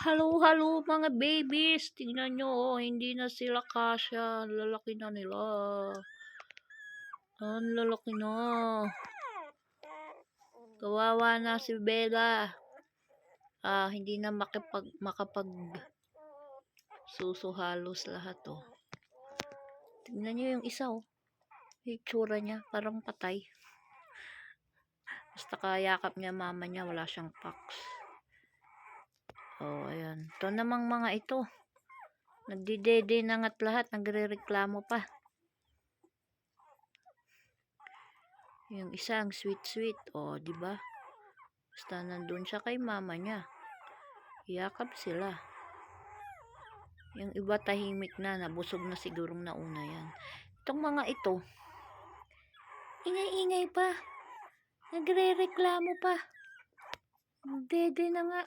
Hello, hello mga babies. Tingnan nyo, oh, hindi na sila kasya. Lalaki na nila. Ang lalaki na. Kawawa na si Bella. Hindi na makapag suso halos lahat, oh. Tingnan nyo yung isa, oh. Itsura niya, parang patay. Basta kayakap niya mama niya, wala siyang pax. Oh, ayan. Ito namang mga ito. Nagdidede na nga't lahat, nagrereklamo pa. Yung isang sweet, oh, di ba? Basta nandun siya kay mama niya. Iyakap sila. Yung iba tahimik na, nabusog na sigurong nauna yan. Itong mga ito, ingay-ingay pa. Nagrereklamo pa. Dede na nga.